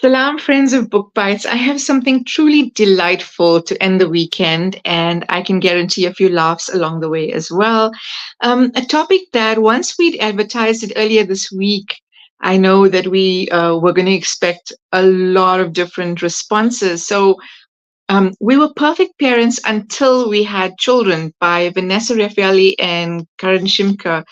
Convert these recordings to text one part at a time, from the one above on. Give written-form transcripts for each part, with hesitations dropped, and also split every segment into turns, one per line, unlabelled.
Salam, friends of BookBytes. I have something truly delightful to end the weekend, and I can guarantee a few laughs along the way as well. A topic that once we'd advertised it earlier this week, I know that we were going to expect a lot of different responses. So we were perfect parents until we had children by Vanessa Raphaely and Karan Shimka.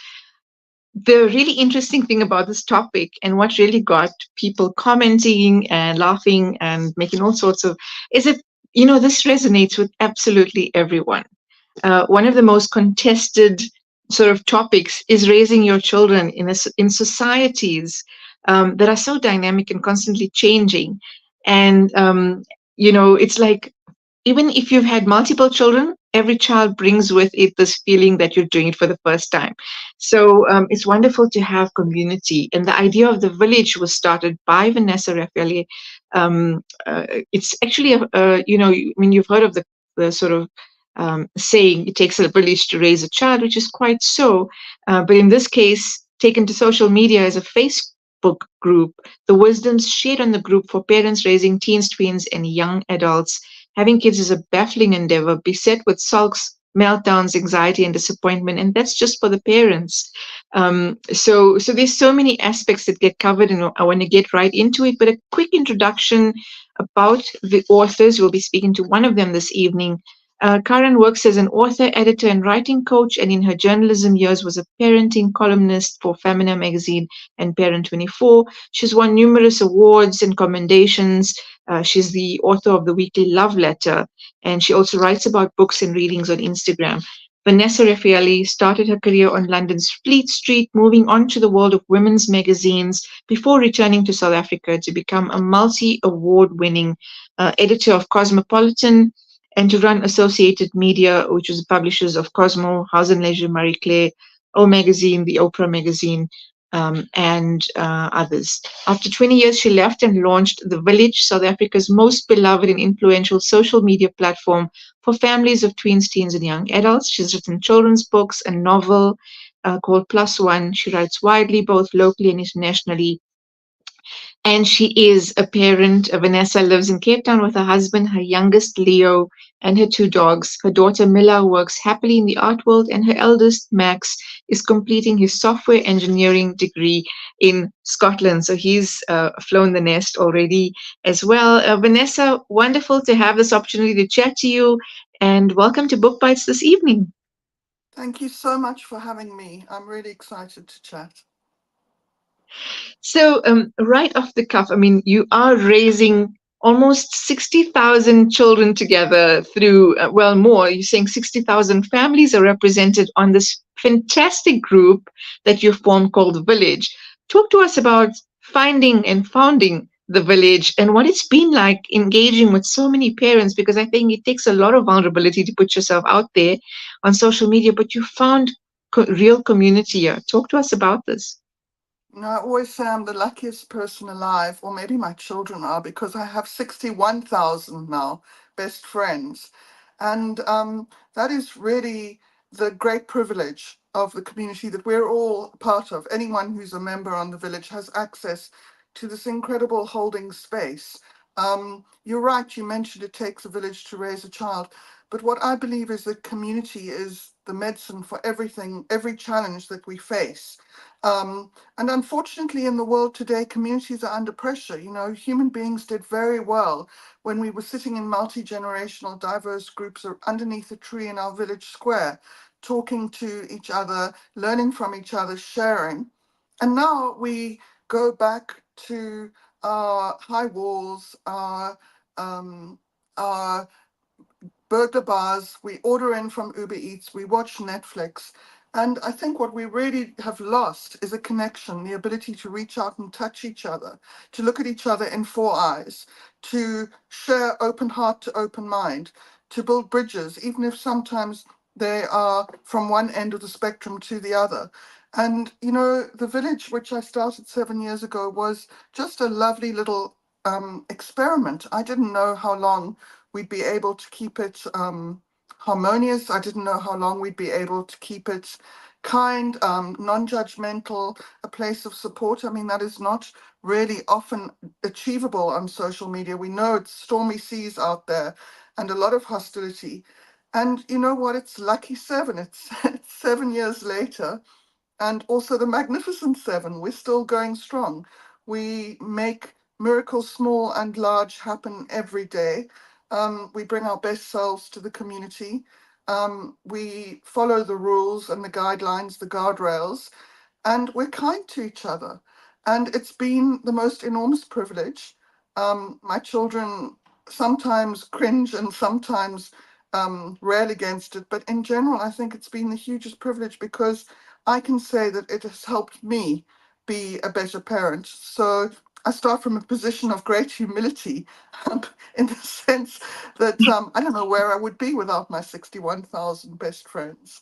The really interesting thing about this topic and what really got people commenting and laughing and making all sorts of is that, this resonates with absolutely everyone. One of the most contested sort of topics is raising your children in societies that are so dynamic and constantly changing. And it's like even if you've had multiple children, every child brings with it this feeling that you're doing it for the first time. So it's wonderful to have community. And the idea of the village was started by Vanessa Raphaely. It's actually, you've heard of the sort of saying it takes a village to raise a child, which is quite so. But in this case, taken to social media as a Facebook group, the wisdoms shared on the group for parents raising teens, tweens, and young adults. Having kids is a baffling endeavor, beset with sulks, meltdowns, anxiety, and disappointment, and that's just for the parents. So there's so many aspects that get covered, and I want to get right into it. But a quick introduction about the authors. We'll be speaking to one of them this evening. Karen works as an author, editor, and writing coach, and in her journalism years was a parenting columnist for Femina magazine and Parent 24. She's won numerous awards and commendations. She's the author of the weekly Love Letter, and she also writes about books and readings on Instagram. Vanessa Raphaely started her career on London's Fleet Street, moving on to the world of women's magazines before returning to South Africa to become a multi-award winning editor of Cosmopolitan and to run Associated Media, which was publishers of Cosmo, House and Leisure, Marie Claire, O Magazine, the Oprah Magazine, and others. After 20 years, she left and launched The Village, South Africa's most beloved and influential social media platform for families of tweens, teens, and young adults. She's written children's books, a novel called Plus One. She writes widely, both locally and internationally. And she is a parent. Vanessa lives in Cape Town with her husband, her youngest Leo, and her two dogs. Her daughter Mila works happily in the art world, and her eldest Max is completing his software engineering degree in Scotland. So he's flown the nest already as well. Vanessa, wonderful to have this opportunity to chat to you, and welcome to Book Bites this evening.
Thank you so much for having me. I'm really excited to chat.
So, right off the cuff, I mean, you are raising almost 60,000 children together through, well, more. You're saying 60,000 families are represented on this fantastic group that you formed called the Village. Talk to us about finding and founding the Village and what it's been like engaging with so many parents, because I think it takes a lot of vulnerability to put yourself out there on social media, but you found real community here. Talk to us about this.
I always say I'm the luckiest person alive, or maybe my children are, because I have 61,000 now best friends. And that is really the great privilege of the community that we're all part of. Anyone who's a member on the village has access to this incredible holding space. You're right, you mentioned it takes a village to raise a child. But what I believe is that community is the medicine for everything, every challenge that we face. And unfortunately, in the world today, communities are under pressure. You know, human beings did very well when we were sitting in multi-generational, diverse groups underneath a tree in our village square, talking to each other, learning from each other, sharing. And now we go back to our high walls, um, our burger bars, we order in from Uber Eats, we watch Netflix. And I think what we really have lost is a connection, the ability to reach out and touch each other, to look at each other in four eyes, to share open heart to open mind, to build bridges, even if sometimes they are from one end of the spectrum to the other. And, you know, the village, which I started 7 years ago, was just a lovely little experiment. I didn't know how long we'd be able to keep it harmonious. I didn't know how long we'd be able to keep it kind, non-judgmental, a place of support. I mean, that is not really often achievable on social media. We know it's stormy seas out there and a lot of hostility. And you know what? It's lucky seven. It's, it's 7 years later, and also the Magnificent Seven. We're still going strong. We make miracles small and large happen every day. We bring our best selves to the community. We follow the rules and the guidelines, the guardrails, and we're kind to each other. And it's been the most enormous privilege. My children sometimes cringe and sometimes rail against it, but in general, I think it's been the hugest privilege because I can say that it has helped me be a better parent. So I start from a position of great humility, in the sense that I don't know where I would be without my 61,000 best friends.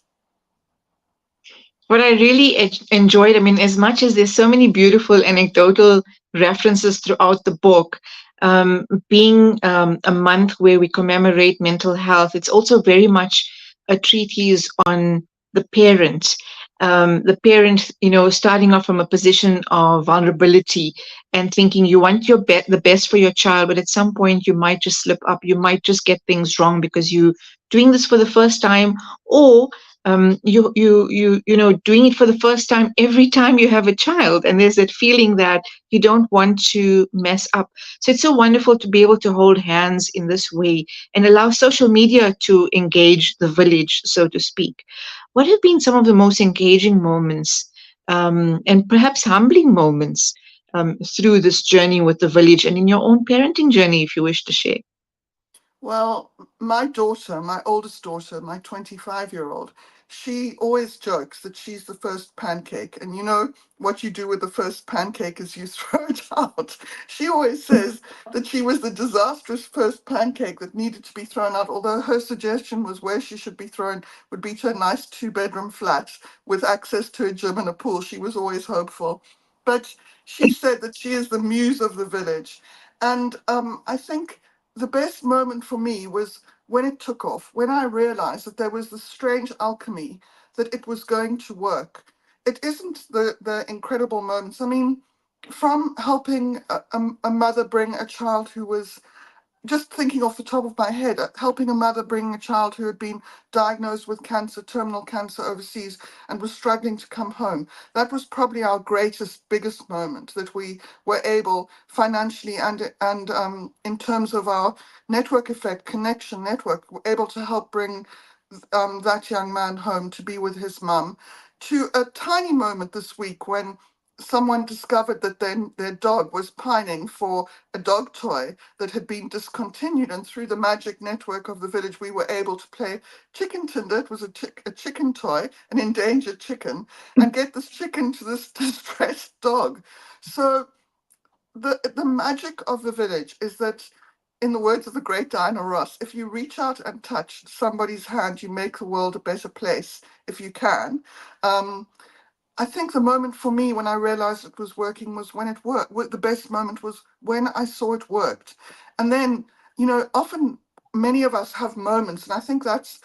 What I really enjoyed, I mean, as much as there's so many beautiful anecdotal references throughout the book, being a month where we commemorate mental health, it's also very much a treatise on the parent. The parent, starting off from a position of vulnerability and thinking you want the best for your child, but at some point you might just slip up, you might just get things wrong because you doing this for the first time, or doing it for the first time every time you have a child, and there's that feeling that you don't want to mess up. So it's so wonderful to be able to hold hands in this way and allow social media to engage the village, so to speak. What have been some of the most engaging moments, and perhaps humbling moments, through this journey with the village and in your own parenting journey, if you wish to share?
Well, my daughter, my oldest daughter, my 25-year-old, she always jokes that she's the first pancake. And you know what you do with the first pancake is you throw it out. She always says that she was the disastrous first pancake that needed to be thrown out, although her suggestion was where she should be thrown would be to a nice two-bedroom flat with access to a gym and a pool. She was always hopeful. But she said that she is the muse of the village. And I think the best moment for me was when it took off, when I realized that there was this strange alchemy, that it was going to work. It isn't the incredible moments. I mean, from helping a mother bring a child who was, just thinking off the top of my head, helping a mother bring a child who had been diagnosed with cancer, terminal cancer overseas, and was struggling to come home. That was probably our greatest, biggest moment, that we were able financially and in terms of our network effect, connection network, were able to help bring that young man home to be with his mum. To a tiny moment this week when someone discovered that their dog was pining for a dog toy that had been discontinued, and through the magic network of the village we were able to play chicken tinder. It was a chicken toy, an endangered chicken, and get this chicken to this distressed dog. So the magic of the village is that, in the words of the great Diana Ross, if you reach out and touch somebody's hand, you make the world a better place if you can. um, I think the moment for me when I realized it was working was when it worked. The best moment was when I saw it worked. And then, often many of us have moments, and I think that's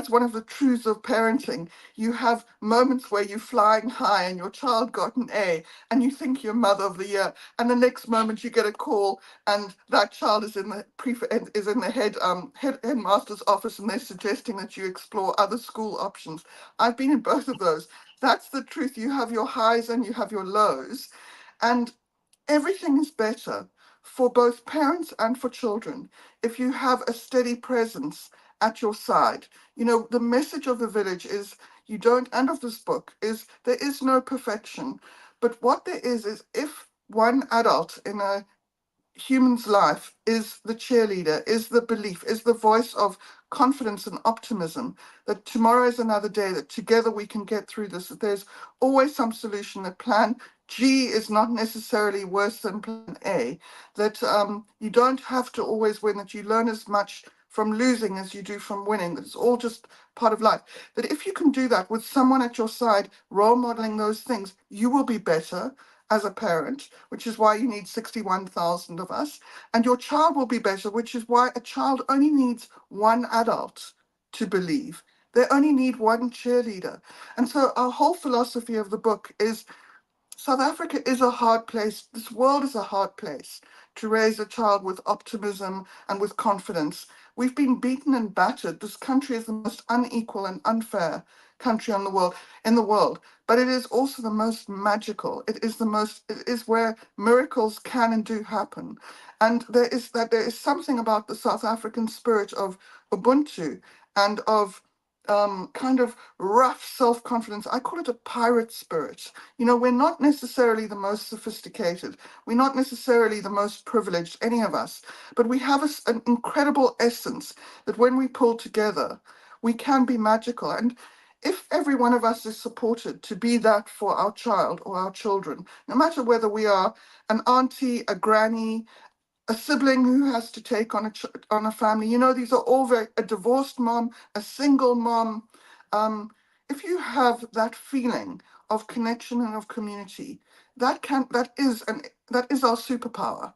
one of the truths of parenting. You have moments where you're flying high and your child got an A and you think you're mother of the year. And the next moment you get a call and that child is in the is in the headmaster's office, and they're suggesting that you explore other school options. I've been in both of those. That's the truth. You have your highs and you have your lows, and everything is better for both parents and for children if you have a steady presence at your side. The message of the village is you don't, and of this book is there is no perfection, but what there is if one adult in a human's life is the cheerleader, is the belief, is the voice of confidence and optimism, that tomorrow is another day, that together we can get through this, that there's always some solution, that plan G is not necessarily worse than plan A, that you don't have to always win, that you learn as much from losing as you do from winning, that it's all just part of life. That if you can do that with someone at your side, role modeling those things, you will be better as a parent, which is why you need 61,000 of us, and your child will be better, which is why a child only needs one adult to believe. They only need one cheerleader. And so our whole philosophy of the book is South Africa is a hard place. This world is a hard place to raise a child with optimism and with confidence. We've been beaten and battered. This country is the most unequal and unfair country in the world, but it is also the most magical. It is where miracles can and do happen. And there is something about the South African spirit of Ubuntu and of kind of rough self-confidence. I call it a pirate spirit. You know, we're not necessarily the most sophisticated. We're not necessarily the most privileged, any of us, but we have an incredible essence that when we pull together, we can be magical. And if every one of us is supported to be that for our child or our children, no matter whether we are an auntie, a granny, a sibling who has to take on on a family. You know, these are all a divorced mom, a single mom. Um, if you have that feeling of connection and of community, that is our superpower.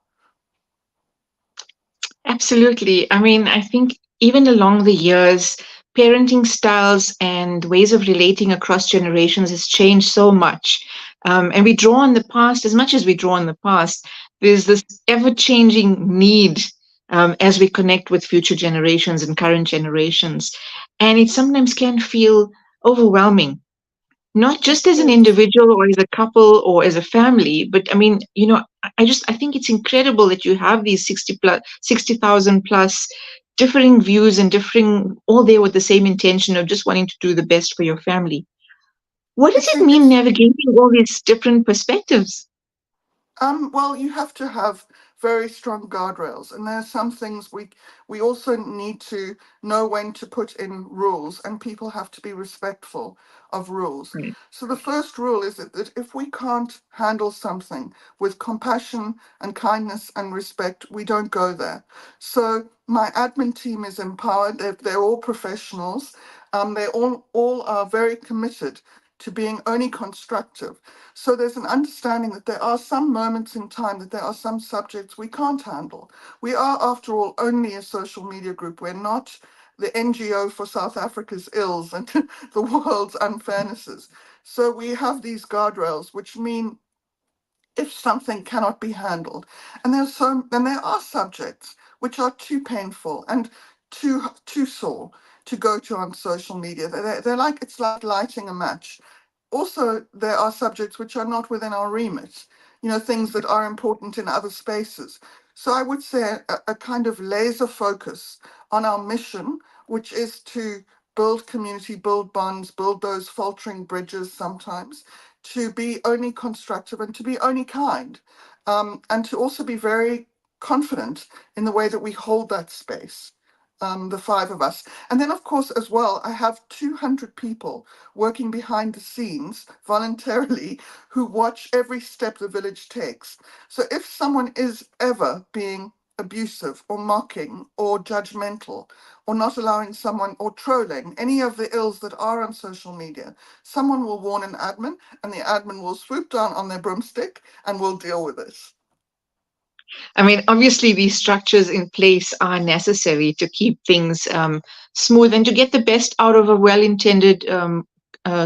Absolutely. I mean, I think even along the years, parenting styles and ways of relating across generations has changed so much. And we draw on the past as much as we draw on the past. There's this ever changing need as we connect with future generations and current generations. And it sometimes can feel overwhelming, not
It
just as an
is.
individual or as a couple or as a family, but I mean, I think it's incredible that you have these 60,000 plus differing views and differing all there with the same intention of just wanting to do the best for your family. What
You
does it
see,
mean
it's
navigating all these different perspectives?
well, you have to have very strong guardrails, and there are some things we also need to know when to put in rules, and people have to be respectful of rules.
Right.
So the first rule is that if we can't handle something with compassion and kindness and respect, we don't go there. So my admin team is empowered. They're all professionals. They all are very committed to being only constructive. So there's an understanding that there are some moments in time, that there are some subjects we can't handle. We are, after all, only a social media group. We're not the NGO for South Africa's ills and the world's unfairnesses. So we have these guardrails, which mean if something cannot be handled. And there are subjects which are too painful and too sore to go to on social media. They're like it's like lighting a match. Also, there are subjects which are not within our remit, you know, things that are important in other spaces. So I would say a kind of laser focus on our mission, which is to build community, build bonds, build those faltering bridges sometimes, to be only constructive and to be only kind, and to also be very confident in the way that we hold that space. The five of us. And then, of course, as well, I have 200 people working behind the scenes voluntarily who watch every step the village takes. So if someone is ever being abusive or mocking or judgmental or not allowing someone or trolling any of the ills that are on social media, someone will warn an admin and the admin will swoop down on their broomstick and will deal with this.
I mean, obviously, these structures in place are necessary to keep things smooth and to get the best out of a well intended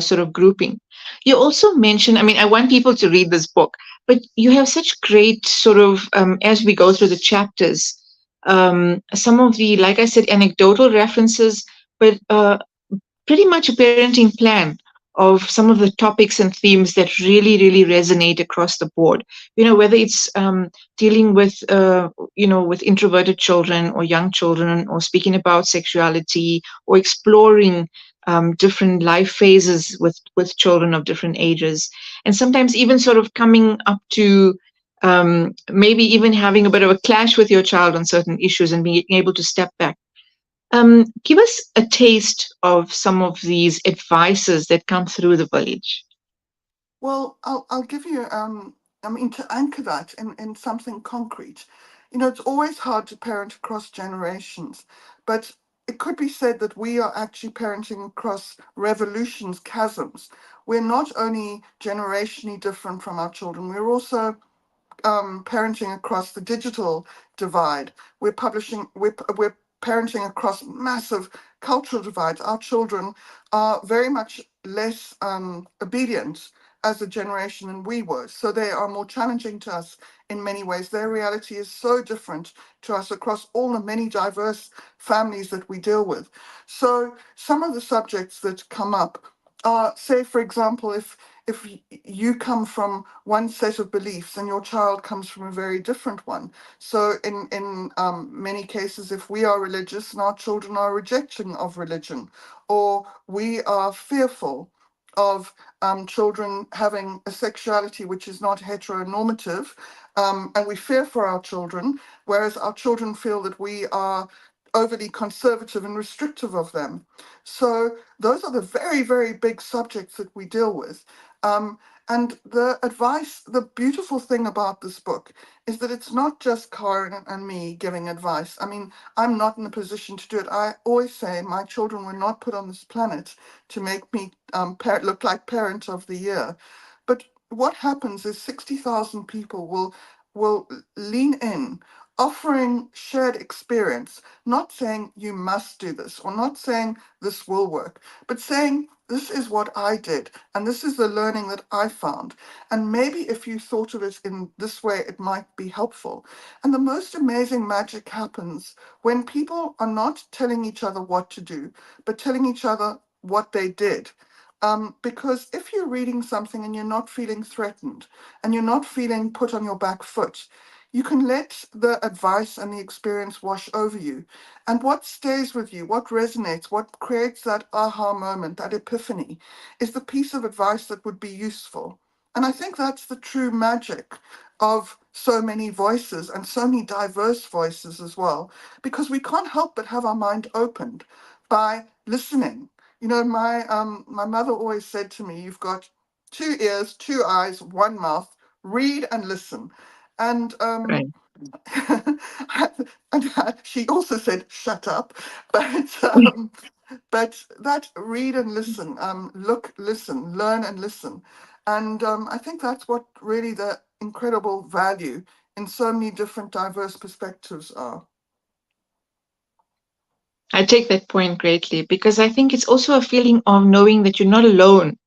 sort of grouping. You also mentioned, I mean, I want people to read this book, but you have such great sort of, as we go through the chapters, some of the, like I said, anecdotal references, but pretty much a parenting plan of some of the topics and themes that really, really resonate across the board. Whether it's dealing with, with introverted children or young children, or speaking about sexuality, or exploring different life phases with children of different ages, and sometimes even sort of coming up to maybe even having a bit of a clash with your child on certain issues and being able to step back. Give us a taste of some of these advices that come through the village.
Well, I'll give you, I mean, to anchor that in something concrete. You know, it's always hard to parent across generations, but it could be said that we are actually parenting across revolutions, chasms. We're not only generationally different from our children, we're also parenting across the digital divide. We're parenting across massive cultural divides. Our children are very much less obedient as a generation than we were. So they are more challenging to us in many ways. Their reality is so different to us across all the many diverse families that we deal with. So some of the subjects that come up are, say, for example, if you come from one set of beliefs and your child comes from a very different one. So in many cases, if we are religious and our children are rejecting of religion, or we are fearful of children having a sexuality which is not heteronormative, and we fear for our children, whereas our children feel that we are overly conservative and restrictive of them. So those are the very, very big subjects that we deal with. Um, and the advice, the beautiful thing about this book is that it's not just Karen and me giving advice. I mean, I'm not in a position to do it. I always say my children were not put on this planet to make me look like parent of the year. But what happens is 60,000 people will lean in, offering shared experience, not saying you must do this or not saying this will work, but saying this is what I did and this is the learning that I found. And maybe if you thought of it in this way, it might be helpful. And the most amazing magic happens when people are not telling each other what to do, but telling each other what they did. Because if you're reading something and you're not feeling threatened and you're not feeling put on your back foot, you can let the advice and the experience wash over you. And what stays with you, what resonates, what creates that aha moment, that epiphany, is the piece of advice that would be useful. And I think that's the true magic of so many voices and so many diverse voices as well, because we can't help but have our mind opened by listening. You know, my mother always said to me, "You've got two ears, two eyes, one mouth. Read and listen." And
Right.
and she also said, "Shut up," but that read and listen, look, listen, learn and listen, and I think that's what really the incredible value in so many different diverse perspectives are.
I take that point greatly because I think it's also a feeling of knowing that you're not alone.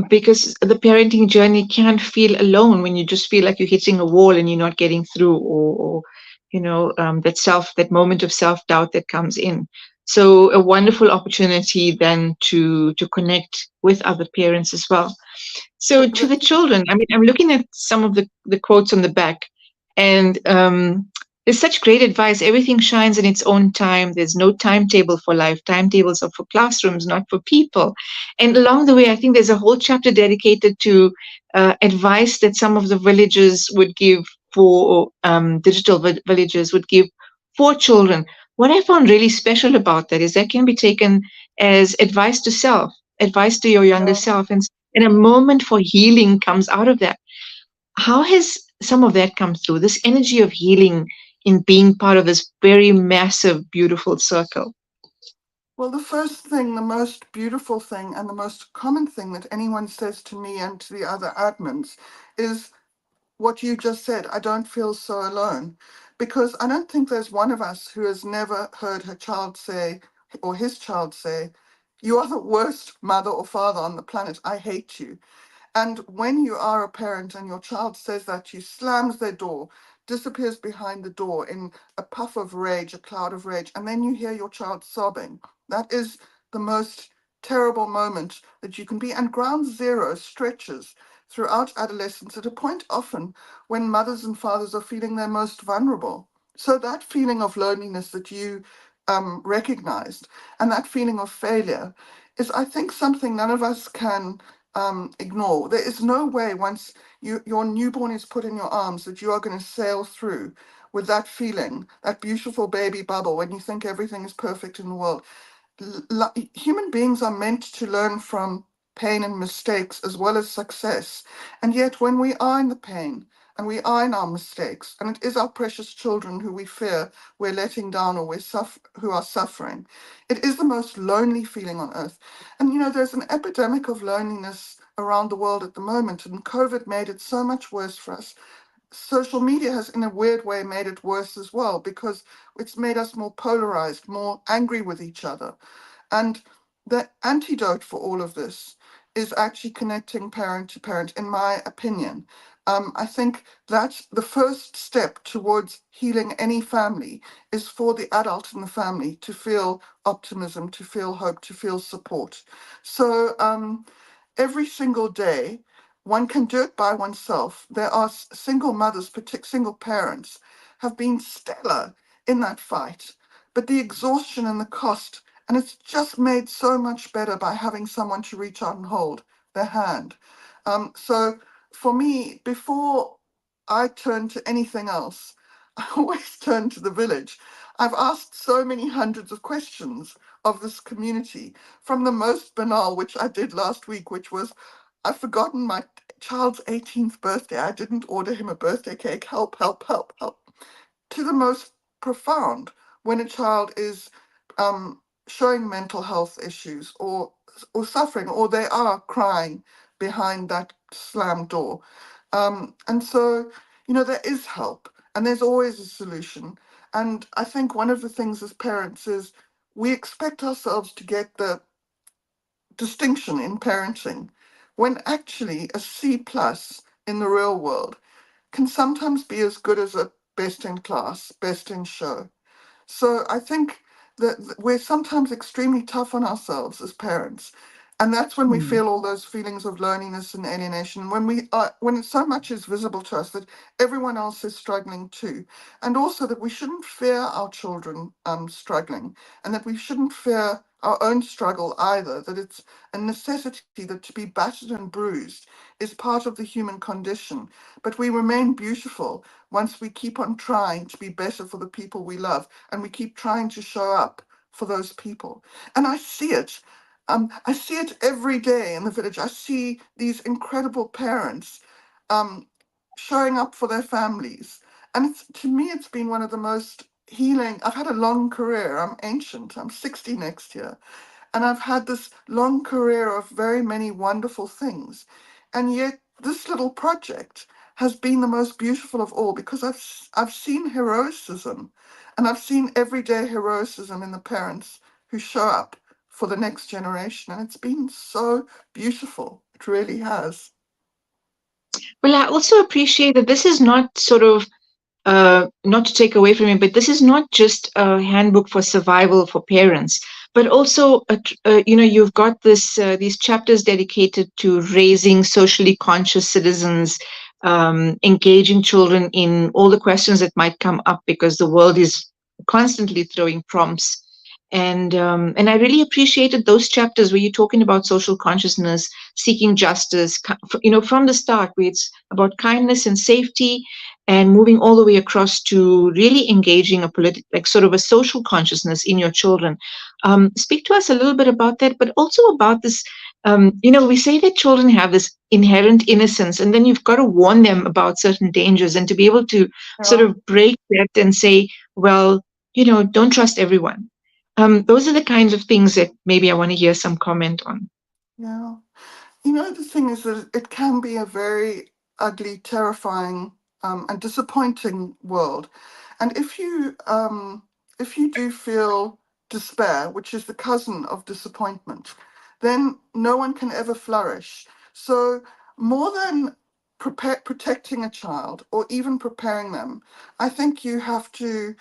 Because the parenting journey can feel alone when you just feel like you're hitting a wall and you're not getting through, or that moment of self doubt that comes in. So a wonderful opportunity then to connect with other parents as well. So
The,
to
the,
the children, I mean, I'm looking at some of the quotes on the back, and there's such great advice. Everything shines in its own time. There's no timetable for life. Timetables are for classrooms, not for people. And along the way, I think there's a whole chapter dedicated to advice that some of the villages would give for digital villages would give for children. What I found really special about that is that can be taken as advice to self, advice to your younger
yeah.
self, and a moment for healing comes out of that. How has some of that come through? This energy of healing in being part of this very massive, beautiful circle.
Well, the first thing, the most beautiful thing, and the most common thing that anyone says to me and to the other admins is what you just said. I don't feel so alone. Because I don't think there's one of us who has never heard her child say, or his child say, "You are the worst mother or father on the planet. I hate you." And when you are a parent and your child says that to you, slams their door, disappears behind the door in a puff of rage, a cloud of rage, and then you hear your child sobbing, that is the most terrible moment that you can be. And ground zero stretches throughout adolescence at a point often when mothers and fathers are feeling their most vulnerable. So that feeling of loneliness that you recognized and that feeling of failure is, I think, something none of us can ignore. There is no way once your newborn is put in your arms that you are going to sail through with that feeling, that beautiful baby bubble when you think everything is perfect in the world. Human beings are meant to learn from pain and mistakes as well as success. And yet, when we are in the pain and we are in our mistakes, and it is our precious children who we fear we're letting down or who are suffering, it is the most lonely feeling on earth. And there's an epidemic of loneliness around the world at the moment, and COVID made it so much worse for us. Social media has, in a weird way, made it worse as well because it's made us more polarized, more angry with each other. And the antidote for all of this is actually connecting parent to parent, in my opinion. I think that the first step towards healing any family is for the adult in the family to feel optimism, to feel hope, to feel support. So every single day, one can do it by oneself. There are single mothers, single parents, have been stellar in that fight. But the exhaustion and the cost, and it's just made so much better by having someone to reach out and hold their hand. So for me, before I turn to anything else, I always turn to the village. I've asked so many hundreds of questions of this community, from the most banal, which I did last week, which was, I've forgotten my child's 18th birthday. I didn't order him a birthday cake. Help, help, help, help. To the most profound, when a child is showing mental health issues or suffering, or they are crying behind that slammed door. And so, there is help and there's always a solution. And I think one of the things as parents is we expect ourselves to get the distinction in parenting when actually a C plus in the real world can sometimes be as good as a best in class, best in show. So I think that we're sometimes extremely tough on ourselves as parents. And that's when we
Mm.
feel all those feelings of loneliness and alienation, when so much is visible to us that everyone else is struggling too. And also that we shouldn't fear our children struggling, and that we shouldn't fear our own struggle either, that it's a necessity that to be battered and bruised is part of the human condition. But we remain beautiful once we keep on trying to be better for the people we love, and we keep trying to show up for those people. And I see it. I see it every day in the village. I see these incredible parents um, showing up for their families. And to me, it's been one of the most healing. I've had a long career. I'm ancient. I'm 60 next year. And I've had this long career of very many wonderful things. And yet, this little project has been the most beautiful of all because I've seen heroism, and I've seen everyday heroism in the parents who show up for the next generation. And it's been so beautiful. It really has.
Well, I also appreciate that this is not sort of not to take away from it, but this is not just a handbook for survival for parents, but also, you've got these chapters dedicated to raising socially conscious citizens, engaging children in all the questions that might come up because the world is constantly throwing prompts. And I really appreciated those chapters where you're talking about social consciousness, seeking justice, from the start, where it's about kindness and safety, and moving all the way across to really engaging like sort of a social consciousness in your children. Speak to us a little bit about that, but also about this. We say that children have this inherent innocence, and then you've got to warn them about certain dangers, and to be able to sort
Yeah,
of break that and say, well, don't trust everyone. Those are the kinds of things that maybe I want to hear some comment on.
yeah. The thing is that it can be a very ugly, terrifying, and disappointing world. And if you do feel despair, which is the cousin of disappointment, then no one can ever flourish. So more than protecting a child or even preparing them, I think you have to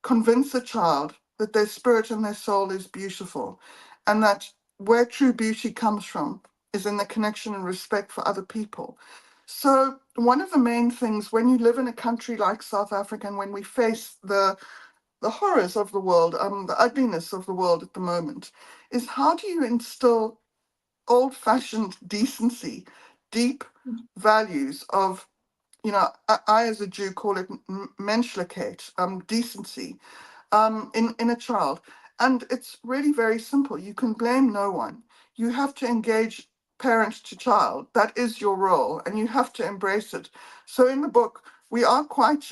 convince a child that their spirit and their soul is beautiful, and that where true beauty comes from is in the connection and respect for other people. So, one of the main things when you live in a country like South Africa, and when we face the horrors of the world, the ugliness of the world at the moment, is how do you instill old-fashioned decency, deep values of, I as a Jew call it menschlichkeit, decency, in a child. And it's really very simple. You can blame no one. You have to engage parent to child. That is your role, and you have to embrace it. So in the book, we are quite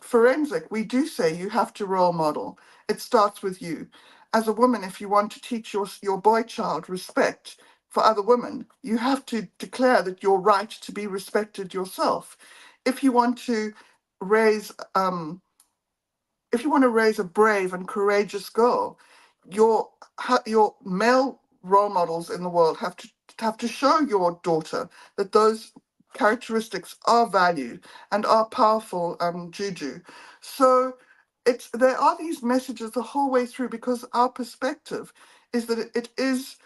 forensic. We do say you have to role model. It starts with you. As a woman, if you want to teach your boy child respect for other women, you have to declare that you're right to be respected yourself. If you want to raise if you want to raise a brave and courageous girl, your your male role models in the world have to have to show your daughter that those characteristics are valued and are powerful juju. So there are these messages the whole way through, because our perspective is that it is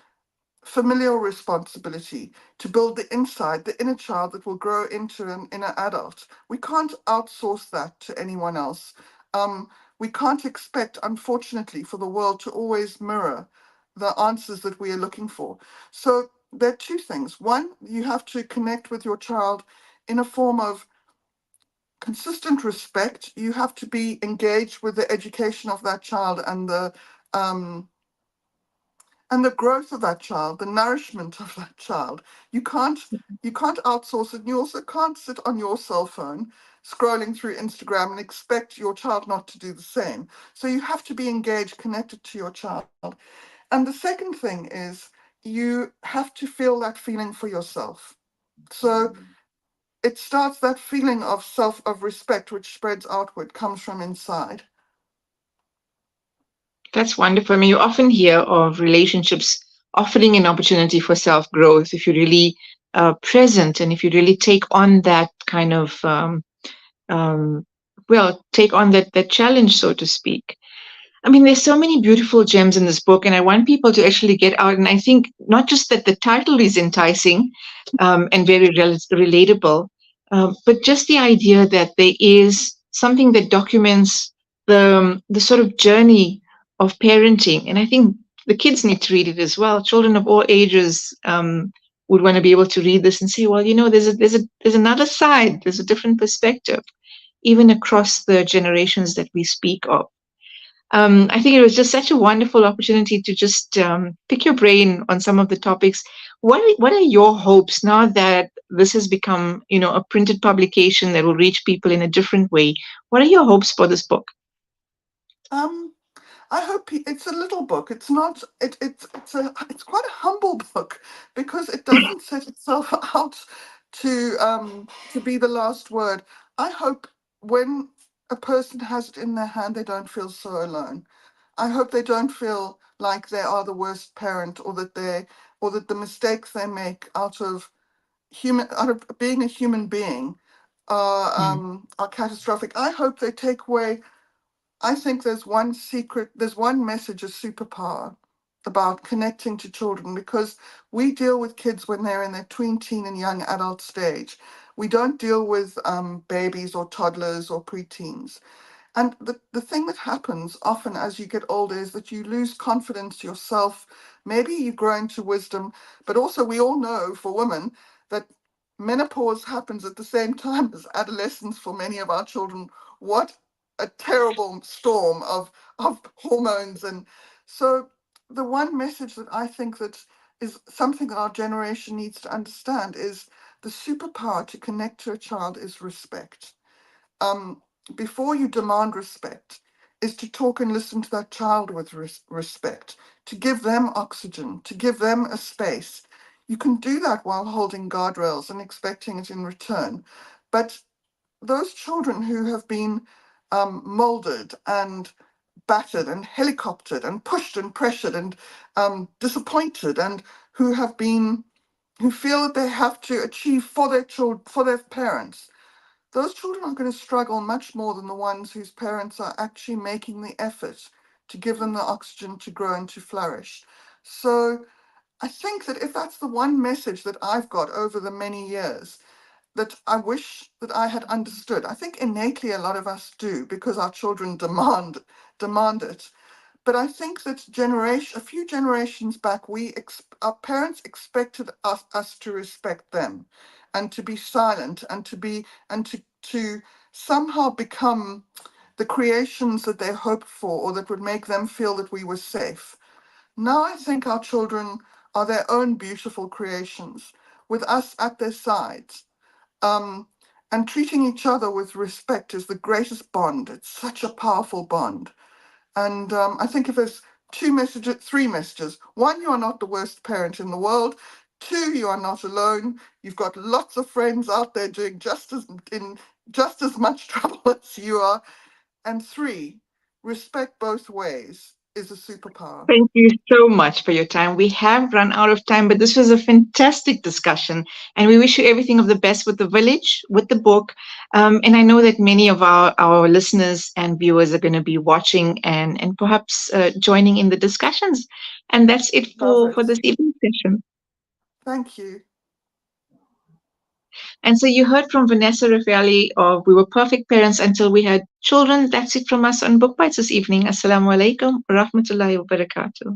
familial responsibility to build the inside, the inner child that will grow into an inner adult. We can't outsource that to anyone else. Um, we can't expect, unfortunately, for the world to always mirror the answers that we are looking for. So there are two things. One, you have to connect with your child in a form of consistent respect. You have to be engaged with the education of that child um, and the growth of that child, the nourishment of that child. You can't you can't outsource it. And you also can't sit on your cell phone scrolling through Instagram and expect your child not to do the same. So you have to be engaged, connected to your child. And the second thing is you have to feel that feeling for yourself. So it starts, that feeling of of respect, which spreads outward, comes from inside.
That's wonderful. I mean, you often hear of relationships offering an opportunity for self growth if you're really present and if you really take on that kind of, um, well, take on that challenge, so to speak. I mean, there's so many beautiful gems in this book, and I want people to actually get out. And I think not just that the title is enticing and very relatable, but just the idea that there is something that documents the sort of journey of parenting. And I think the kids need to read it as well. Children of all ages would want to be able to read this and say, well, there's another side, there's a different perspective, even across the generations that we speak of. I think it was just such a wonderful opportunity to just pick your brain on some of the topics. What are your hopes now that this has become, a printed publication that will reach people in a different way? What are your hopes for this book?
Um, I hope it's a little book. It's not. It's quite a humble book because it doesn't set itself out to be the last word. I hope when a person has it in their hand, they don't feel so alone. I hope they don't feel like they are the worst parent, or that the mistakes they make out of being a human being
Mm,
are catastrophic. I hope they take away. I think there's one message, a superpower about connecting to children, because we deal with kids when they're in their tween, teen, and young adult stage. We don't deal with babies or toddlers or preteens. And the thing that happens often as you get older is that you lose confidence yourself. Maybe you grow into wisdom, but also we all know for women that menopause happens at the same time as adolescence for many of our children. What a terrible storm of hormones. And so the one message that I think that is something that our generation needs to understand is the superpower to connect to a child is respect. um, Before you demand respect, is to talk and listen to that child with respect, to give them oxygen, to give them a space. You can do that while holding guardrails and expecting it in return. But those children who have been molded and battered and helicoptered and pushed and pressured and disappointed, and who have been who feel that they have to achieve for their children, for their parents, those children are going to struggle much more than the ones whose parents are actually making the effort to give them the oxygen to grow and to flourish. So I think that if that's the one message that I've got over the many years, that I wish that I had understood. I think innately a lot of us do because our children demand it. But I think that a few generations back, our parents expected us to respect them, and to be silent, and to somehow become the creations that they hoped for, or that would make them feel that we were safe. Now I think our children are their own beautiful creations, with us at their sides. Um, and treating each other with respect is the greatest bond. It's such a powerful bond. And I think if there's three messages: one, you are not the worst parent in the world. Two, you are not alone. You've got lots of friends out there doing just as much trouble as you are. And three, respect both ways is a superpower.
Thank you so much for your time. We have run out of time, but this was a fantastic discussion. And we wish you everything of the best with the village, with the book. And I know that many of our listeners and viewers are going to be watching and perhaps joining in the discussions. And that's it
Love
for
it.
this evening session.
Thank you.
And so you heard from Vanessa Raphaely of We Were Perfect Parents Until We Had Children. That's it from us on Book Bites this evening. Assalamu alaikum wa rahmatullahi wa barakatuh.